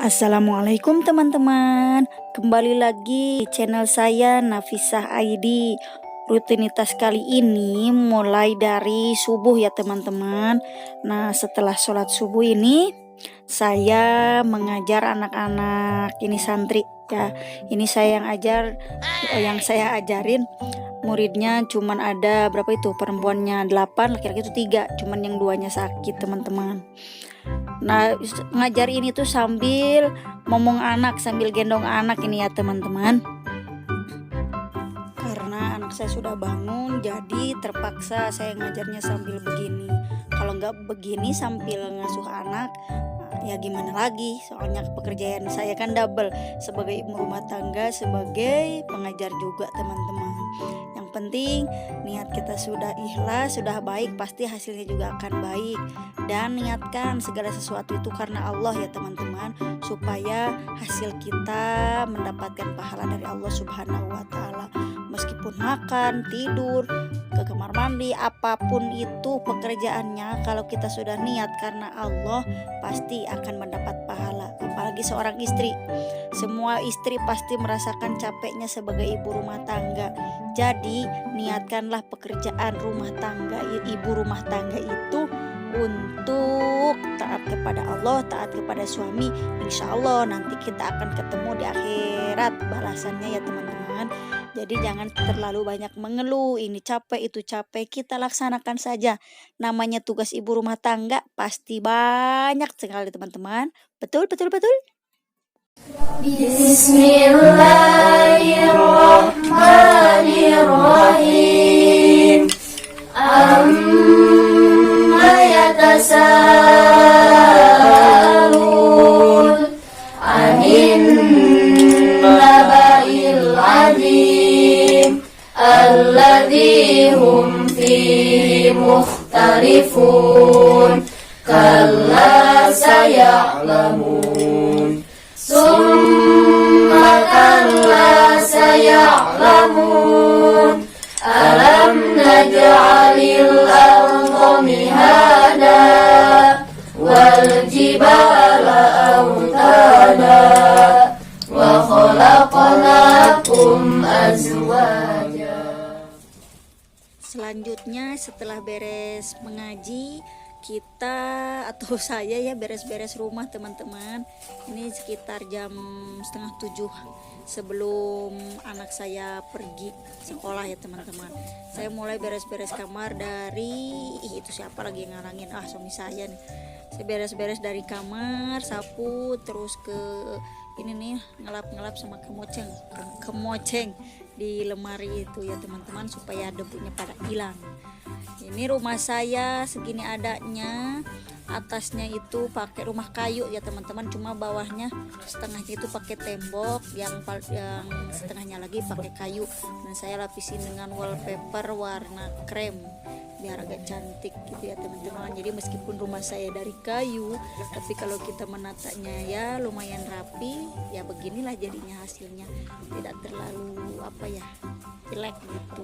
Assalamualaikum teman-teman, kembali lagi di channel saya Nafisah ID. Rutinitas kali ini mulai dari subuh ya teman-teman. Nah, setelah sholat subuh ini saya mengajar anak-anak ini santri ya. Ini saya yang saya ajarin. Muridnya cuman ada berapa itu, perempuannya 8, laki-laki itu 3, cuman yang 2-nya sakit teman-teman. Nah, ngajar ini tuh sambil ngomong anak, sambil gendong anak ini ya teman-teman. Karena anak saya sudah bangun, jadi terpaksa saya ngajarnya sambil begini. Kalau nggak begini sambil ngasuh anak, ya gimana lagi, soalnya pekerjaan saya kan double, sebagai ibu rumah tangga, sebagai pengajar juga teman-teman. Yang penting niat kita sudah ikhlas, sudah baik, pasti hasilnya juga akan baik. Dan niatkan segala sesuatu itu karena Allah ya teman-teman, supaya hasil kita mendapatkan pahala dari Allah Subhanahu wa Ta'ala. Meskipun makan, tidur, ke kamar mandi, apapun itu pekerjaannya, kalau kita sudah niat karena Allah, pasti akan mendapat pahala. Apalagi seorang istri, semua istri pasti merasakan capeknya sebagai ibu rumah tangga. Jadi niatkanlah pekerjaan rumah tangga, ibu rumah tangga itu untuk taat kepada Allah, taat kepada suami. Insya Allah nanti kita akan ketemu di akhirat balasannya ya teman-teman. Jadi jangan terlalu banyak mengeluh, ini capek, itu capek, kita laksanakan saja. Namanya tugas ibu rumah tangga pasti banyak sekali teman-teman. Betul, betul, betul. Bismillahirrahmanirrahim. Amma yatasaalun anin naba'il azim alladzi hum fihi mukhtalifun kalla saya'lamun summa kalla saya'lamun alam naj'alil arda mihada wal jibala awtada wa khalaqnakum azwaja. Selanjutnya setelah beres mengaji, kita atau saya ya beres-beres rumah teman-teman. Ini sekitar jam 6:30 sebelum anak saya pergi sekolah ya teman-teman. Saya mulai beres-beres kamar dari itu siapa lagi yang ngarangin, suami saya nih. Saya beres-beres dari kamar, sapu, terus ke ini nih ngelap-ngelap sama kemoceng di lemari itu ya teman-teman, supaya debunya pada hilang. Ini rumah saya segini adanya, atasnya itu pakai rumah kayu ya teman-teman, cuma bawahnya setengahnya itu pakai tembok, yang setengahnya lagi pakai kayu, dan saya lapisin dengan wallpaper warna krem biar agak cantik gitu ya teman-teman. Jadi meskipun rumah saya dari kayu, tapi kalau kita menatanya ya lumayan rapi, ya beginilah jadinya hasilnya, tidak terlalu jelek gitu.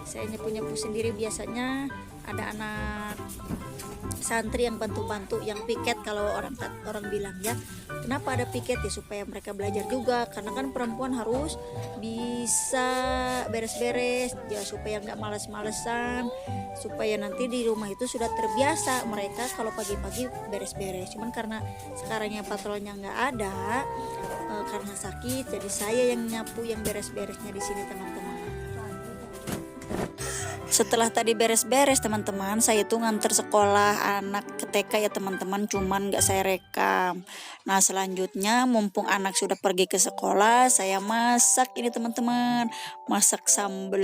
Saya nyapu sendiri, biasanya ada anak santri yang bantu-bantu, yang piket, kalau orang bilang ya, kenapa ada piket ya, supaya mereka belajar juga, karena kan perempuan harus bisa beres-beres ya, supaya nggak malas-malesan, supaya nanti di rumah itu sudah terbiasa mereka kalau pagi-pagi beres-beres. Cuman karena sekarangnya patronnya nggak ada, karena sakit, jadi saya yang nyapu, yang beres-beresnya di sini teman-teman. Setelah tadi beres-beres teman-teman, saya itu nganter sekolah anak ke TK ya teman-teman, cuman gak saya rekam. Nah selanjutnya mumpung anak sudah pergi ke sekolah, saya masak ini teman-teman, masak sambal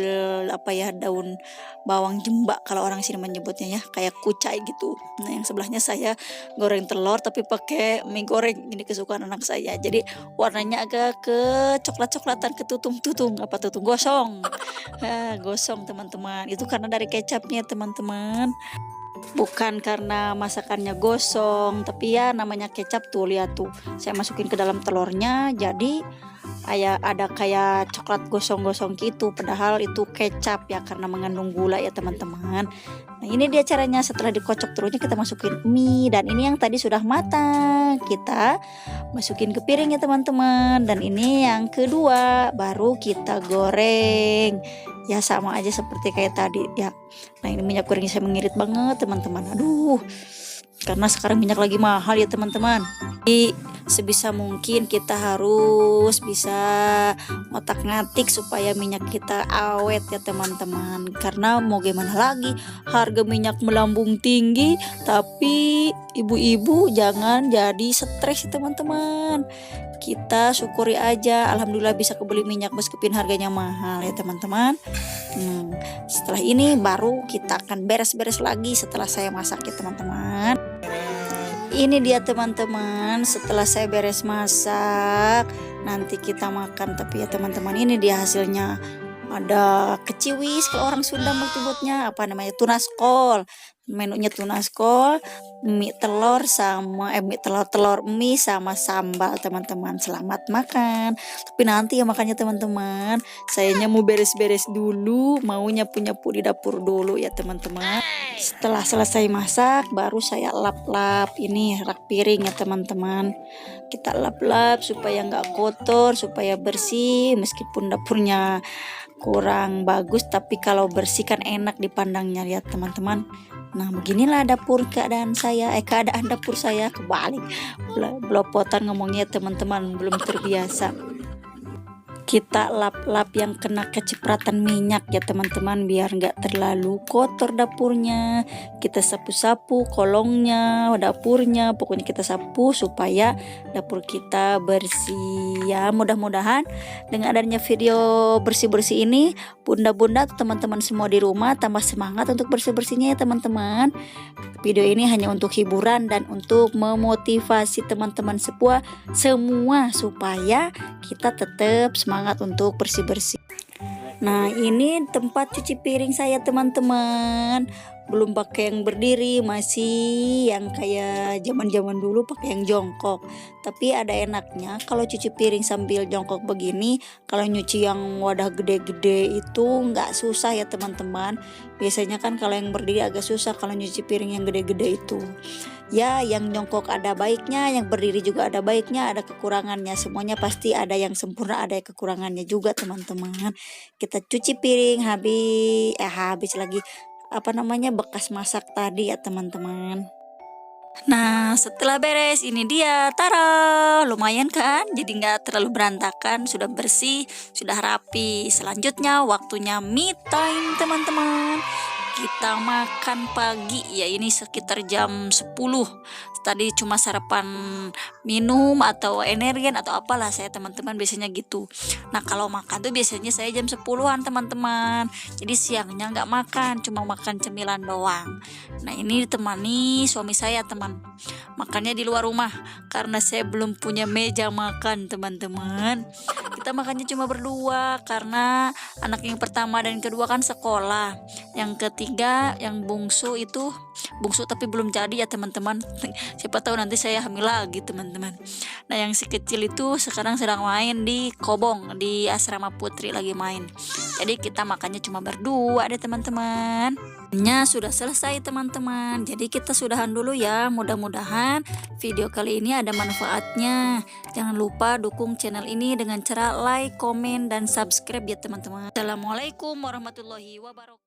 daun bawang jembak kalau orang sini menyebutnya ya, kayak kucai gitu. Nah yang sebelahnya saya goreng telur tapi pakai mie goreng, ini kesukaan anak saya, jadi warnanya agak ke coklat-coklatan, ke tutung gosong. Gosong teman-teman, itu karena dari kecapnya teman-teman, bukan karena masakannya gosong, tapi ya namanya kecap tuh, lihat tuh saya masukin ke dalam telurnya, jadi ada kayak coklat gosong-gosong gitu, padahal itu kecap ya, karena mengandung gula ya teman-teman. Nah ini dia caranya, setelah dikocok terusnya kita masukin mie, dan ini yang tadi sudah matang, kita masukin ke piring ya teman-teman. Dan ini yang kedua, baru kita goreng. Ya sama aja seperti kayak tadi ya. Nah ini minyak gorengnya saya mengirit banget teman-teman. Aduh, karena sekarang minyak lagi mahal ya teman-teman. Jadi sebisa mungkin kita harus bisa ngotak-ngatik supaya minyak kita awet ya teman-teman. Karena mau gimana lagi, harga minyak melambung tinggi, tapi ibu-ibu jangan jadi stres ya teman-teman. Kita syukuri aja, alhamdulillah bisa kebeli minyak meskipun harganya mahal ya teman-teman. Setelah ini baru kita akan beres-beres lagi setelah saya masak ya teman-teman. Ini dia teman-teman, setelah saya beres masak, nanti kita makan. Tapi ya teman-teman, ini dia hasilnya. Ada keciwis kalau orang Sunda menyebutnya, apa namanya, tunaskol. Menunya tunaskol, mie telur sama mie telur mie sama sambal teman-teman. Selamat makan. Tapi nanti ya makannya teman-teman, sayanya mau beres-beres dulu, mau nyapu-nyapu di dapur dulu ya teman-teman. Setelah selesai masak baru saya lap-lap ini rak piring ya teman-teman. Kita lap-lap supaya nggak kotor, supaya bersih. Meskipun dapurnya kurang bagus, tapi kalau bersih kan enak dipandangnya ya teman-teman. Nah beginilah keadaan dapur saya kebalik, belopotan ngomongnya teman-teman, belum terbiasa. Kita lap-lap yang kena kecipratan minyak ya teman-teman, biar nggak terlalu kotor dapurnya. Kita sapu-sapu kolongnya, dapurnya, pokoknya kita sapu supaya dapur kita bersih ya. Mudah-mudahan dengan adanya video bersih-bersih ini, bunda-bunda teman-teman semua di rumah tambah semangat untuk bersih-bersihnya ya teman-teman. Video ini hanya untuk hiburan dan untuk memotivasi teman-teman semua supaya kita tetap semangat untuk bersih-bersih. Nah ini tempat cuci piring saya teman-teman, belum pakai yang berdiri, masih yang kayak zaman-zaman dulu pakai yang jongkok. Tapi ada enaknya kalau cuci piring sambil jongkok begini, kalau nyuci yang wadah gede-gede itu nggak susah ya teman-teman. Biasanya kan kalau yang berdiri agak susah kalau nyuci piring yang gede-gede itu. Ya yang jongkok ada baiknya, yang berdiri juga ada baiknya, ada kekurangannya. Semuanya pasti ada yang sempurna, ada kekurangannya juga teman-teman. Kita cuci piring habis lagi bekas masak tadi ya teman-teman. Nah setelah beres ini dia, tara, lumayan kan, jadi nggak terlalu berantakan, sudah bersih, sudah rapi. Selanjutnya waktunya me time teman-teman. Kita makan pagi ya, ini sekitar jam 10. Tadi cuma sarapan minum atau energin atau apalah saya teman-teman biasanya gitu. Nah kalau makan tuh biasanya saya jam 10-an teman-teman. Jadi siangnya nggak makan, cuma makan cemilan doang. Nah ini ditemani suami saya teman, makannya di luar rumah karena saya belum punya meja makan teman-teman. Kita makannya cuma berdua karena anak yang pertama dan kedua kan sekolah. Yang ketiga yang bungsu tapi belum jadi ya teman-teman. Siapa tahu nanti saya hamil lagi teman-teman. Nah yang si kecil itu sekarang sedang main di Kobong, di asrama putri lagi main. Jadi kita makannya cuma berdua deh teman-teman. Sudah selesai teman-teman, jadi kita sudahan dulu ya. Mudah-mudahan video kali ini ada manfaatnya. Jangan lupa dukung channel ini dengan cara like, komen, dan subscribe ya teman-teman. Assalamualaikum warahmatullahi wabarakatuh.